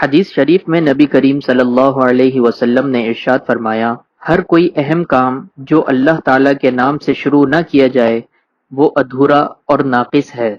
حدیث شریف میں نبی کریم صلی اللہ علیہ وسلم نے ارشاد فرمایا، ہر کوئی اہم کام جو اللہ تعالیٰ کے نام سے شروع نہ کیا جائے وہ ادھورا اور ناقص ہے۔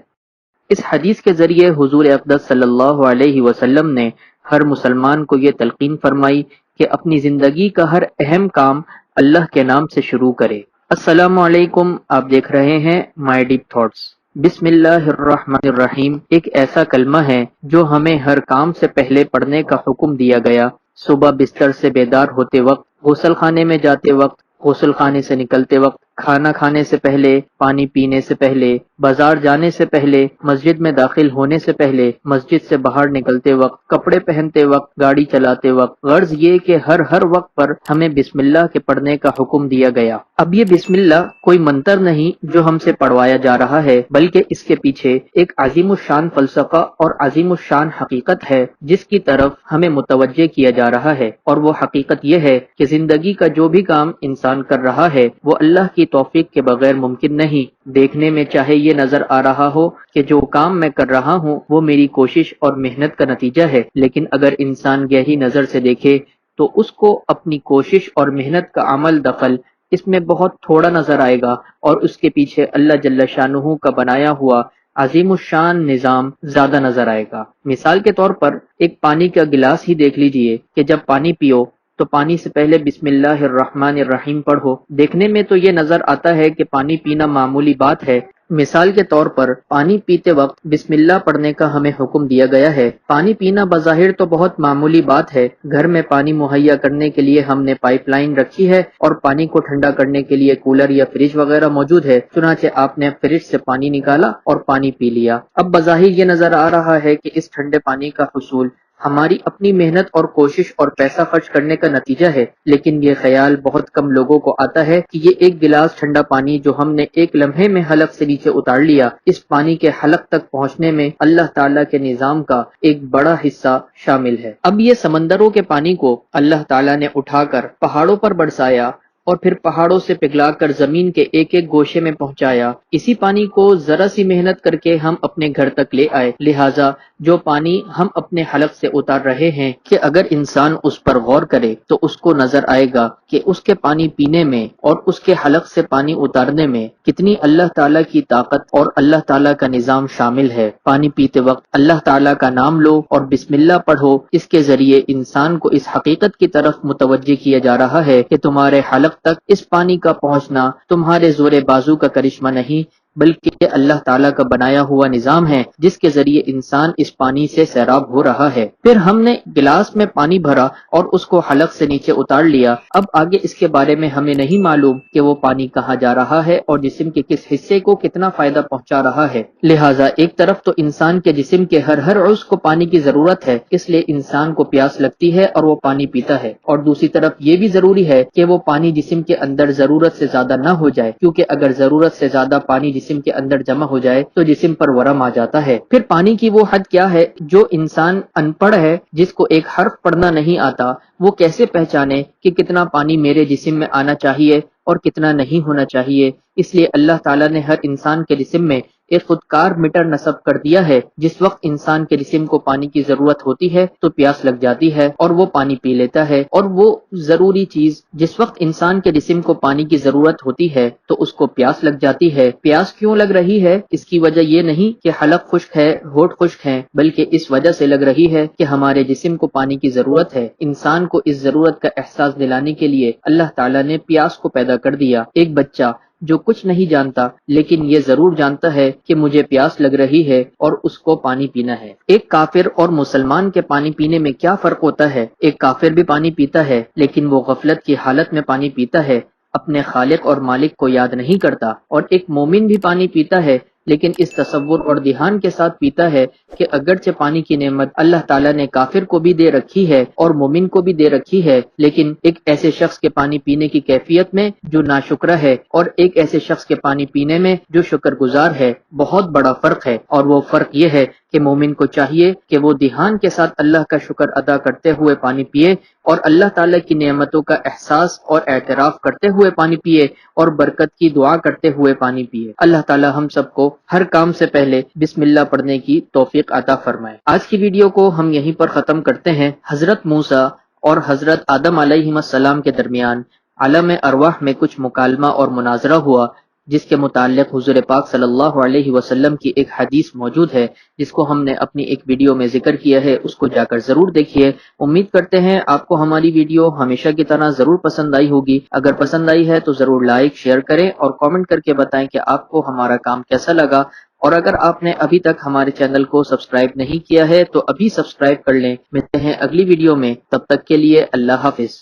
اس حدیث کے ذریعے حضور اقدس صلی اللہ علیہ وسلم نے ہر مسلمان کو یہ تلقین فرمائی کہ اپنی زندگی کا ہر اہم کام اللہ کے نام سے شروع کرے۔ السلام علیکم، آپ دیکھ رہے ہیں مائی ڈیپ تھاٹس۔ بسم اللہ الرحمن الرحیم ایک ایسا کلمہ ہے جو ہمیں ہر کام سے پہلے پڑھنے کا حکم دیا گیا۔ صبح بستر سے بیدار ہوتے وقت، غسل خانے میں جاتے وقت، غسل خانے سے نکلتے وقت، کھانا کھانے سے پہلے، پانی پینے سے پہلے، بازار جانے سے پہلے، مسجد میں داخل ہونے سے پہلے، مسجد سے باہر نکلتے وقت، کپڑے پہنتے وقت، گاڑی چلاتے وقت۔ غرض یہ کہ ہر وقت پر ہمیں بسم اللہ کے پڑھنے کا حکم دیا گیا۔ اب یہ بسم اللہ کوئی منتر نہیں جو ہم سے پڑھوایا جا رہا ہے، بلکہ اس کے پیچھے ایک عظیم الشان فلسفہ اور عظیم الشان حقیقت ہے جس کی طرف ہمیں متوجہ کیا جا رہا ہے، اور وہ حقیقت یہ ہے کہ زندگی کا جو بھی کام انسان کر رہا ہے وہ اللہ کی توفیق کے بغیر ممکن نہیں۔ دیکھنے میں چاہے یہ نظر آ رہا ہو کہ جو کام میں کر رہا ہوں وہ میری کوشش اور محنت کا نتیجہ ہے، لیکن اگر انسان گہری نظر سے دیکھے تو اس کو اپنی کوشش اور محنت کا عمل دخل اس میں بہت تھوڑا نظر آئے گا، اور اس کے پیچھے اللہ جل شانہ کا بنایا ہوا عظیم الشان نظام زیادہ نظر آئے گا۔ مثال کے طور پر ایک پانی کا گلاس ہی دیکھ لیجئے کہ جب پانی پیو تو پانی سے پہلے بسم اللہ الرحمن الرحیم پڑھو۔ دیکھنے میں تو یہ نظر آتا ہے کہ پانی پینا معمولی بات ہے۔ مثال کے طور پر پانی پیتے وقت بسم اللہ پڑھنے کا ہمیں حکم دیا گیا ہے۔ پانی پینا بظاہر تو بہت معمولی بات ہے، گھر میں پانی مہیا کرنے کے لیے ہم نے پائپ لائن رکھی ہے اور پانی کو ٹھنڈا کرنے کے لیے کولر یا فریج وغیرہ موجود ہے، چنانچہ آپ نے فریج سے پانی نکالا اور پانی پی لیا۔ اب بظاہر یہ نظر آ رہا ہے کہ اس ٹھنڈے پانی کا حصول ہماری اپنی محنت اور کوشش اور پیسہ خرچ کرنے کا نتیجہ ہے، لیکن یہ خیال بہت کم لوگوں کو آتا ہے کہ یہ ایک گلاس ٹھنڈا پانی جو ہم نے ایک لمحے میں حلق سے نیچے اتار لیا، اس پانی کے حلق تک پہنچنے میں اللہ تعالیٰ کے نظام کا ایک بڑا حصہ شامل ہے۔ اب یہ سمندروں کے پانی کو اللہ تعالیٰ نے اٹھا کر پہاڑوں پر برسایا اور پھر پہاڑوں سے پگھلا کر زمین کے ایک ایک گوشے میں پہنچایا۔ اسی پانی کو ذرا سی محنت کر کے ہم اپنے گھر تک لے آئے، لہٰذا جو پانی ہم اپنے حلق سے اتار رہے ہیں کہ اگر انسان اس پر غور کرے تو اس کو نظر آئے گا کہ اس کے پانی پینے میں اور اس کے حلق سے پانی اتارنے میں کتنی اللہ تعالیٰ کی طاقت اور اللہ تعالیٰ کا نظام شامل ہے۔ پانی پیتے وقت اللہ تعالیٰ کا نام لو اور بسم اللہ پڑھو، اس کے ذریعے انسان کو اس حقیقت کی طرف متوجہ کیا جا رہا ہے کہ تمہارے حلق تک اس پانی کا پہنچنا تمہارے زور بازو کا کرشمہ نہیں، بلکہ اللہ تعالیٰ کا بنایا ہوا نظام ہے جس کے ذریعے انسان اس پانی سے سیراب ہو رہا ہے۔ پھر ہم نے گلاس میں پانی بھرا اور اس کو حلق سے نیچے اتار لیا۔ اب آگے اس کے بارے میں ہمیں نہیں معلوم کہ وہ پانی کہاں جا رہا ہے اور جسم کے کس حصے کو کتنا فائدہ پہنچا رہا ہے، لہٰذا ایک طرف تو انسان کے جسم کے ہر عضو کو پانی کی ضرورت ہے، اس لیے انسان کو پیاس لگتی ہے اور وہ پانی پیتا ہے، اور دوسری طرف یہ بھی ضروری ہے کہ وہ پانی جسم کے اندر ضرورت سے زیادہ نہ ہو جائے، کیونکہ اگر ضرورت سے زیادہ پانی جسم کے اندر جمع ہو جائے تو جسم پر ورم آ جاتا ہے۔ پھر پانی کی وہ حد کیا ہے جو انسان ان پڑھ ہے، جس کو ایک حرف پڑھنا نہیں آتا، وہ کیسے پہچانے کہ کتنا پانی میرے جسم میں آنا چاہیے اور کتنا نہیں ہونا چاہیے؟ اس لیے اللہ تعالیٰ نے ہر انسان کے جسم میں ایک خودکار میٹر نصب کر دیا ہے۔ جس وقت انسان کے جسم کو پانی کی ضرورت ہوتی ہے تو پیاس لگ جاتی ہے اور وہ پانی پی لیتا ہے، اور وہ ضروری چیز جس وقت انسان کے جسم کو پانی کی ضرورت ہوتی ہے تو اس کو پیاس لگ جاتی ہے۔ پیاس کیوں لگ رہی ہے؟ اس کی وجہ یہ نہیں کہ حلق خشک ہے، ہونٹ خشک ہیں، بلکہ اس وجہ سے لگ رہی ہے کہ ہمارے جسم کو پانی کی ضرورت ہے۔ انسان کو اس ضرورت کا احساس دلانے کے لیے اللہ تعالیٰ نے پیاس کو پیدا کر دیا۔ ایک بچہ جو کچھ نہیں جانتا لیکن یہ ضرور جانتا ہے کہ مجھے پیاس لگ رہی ہے اور اس کو پانی پینا ہے۔ ایک کافر اور مسلمان کے پانی پینے میں کیا فرق ہوتا ہے؟ ایک کافر بھی پانی پیتا ہے لیکن وہ غفلت کی حالت میں پانی پیتا ہے، اپنے خالق اور مالک کو یاد نہیں کرتا، اور ایک مومن بھی پانی پیتا ہے لیکن اس تصور اور دھیان کے ساتھ پیتا ہے کہ اگرچہ پانی کی نعمت اللہ تعالیٰ نے کافر کو بھی دے رکھی ہے اور مومن کو بھی دے رکھی ہے، لیکن ایک ایسے شخص کے پانی پینے کی کیفیت میں جو ناشکرہ ہے اور ایک ایسے شخص کے پانی پینے میں جو شکر گزار ہے، بہت بڑا فرق ہے۔ اور وہ فرق یہ ہے کہ مومن کو چاہیے کہ وہ دھیان کے ساتھ اللہ کا شکر ادا کرتے ہوئے پانی پیے اور اللہ تعالیٰ کی نعمتوں کا احساس اور اعتراف کرتے ہوئے پانی پیے اور برکت کی دعا کرتے ہوئے پانی پیے۔ اللہ تعالیٰ ہم سب کو ہر کام سے پہلے بسم اللہ پڑھنے کی توفیق عطا فرمائے۔ آج کی ویڈیو کو ہم یہیں پر ختم کرتے ہیں۔ حضرت موسیٰ اور حضرت آدم علیہ السلام کے درمیان عالم ارواح میں کچھ مکالمہ اور مناظرہ ہوا، جس کے متعلق حضور پاک صلی اللہ علیہ وسلم کی ایک حدیث موجود ہے، جس کو ہم نے اپنی ایک ویڈیو میں ذکر کیا ہے۔ اس کو جا کر ضرور دیکھیے۔ امید کرتے ہیں آپ کو ہماری ویڈیو ہمیشہ کی طرح ضرور پسند آئی ہوگی۔ اگر پسند آئی ہے تو ضرور لائک شیئر کریں اور کامنٹ کر کے بتائیں کہ آپ کو ہمارا کام کیسا لگا، اور اگر آپ نے ابھی تک ہمارے چینل کو سبسکرائب نہیں کیا ہے تو ابھی سبسکرائب کر لیں۔ ملتے ہیں اگلی ویڈیو میں، تب تک کے لیے اللہ حافظ۔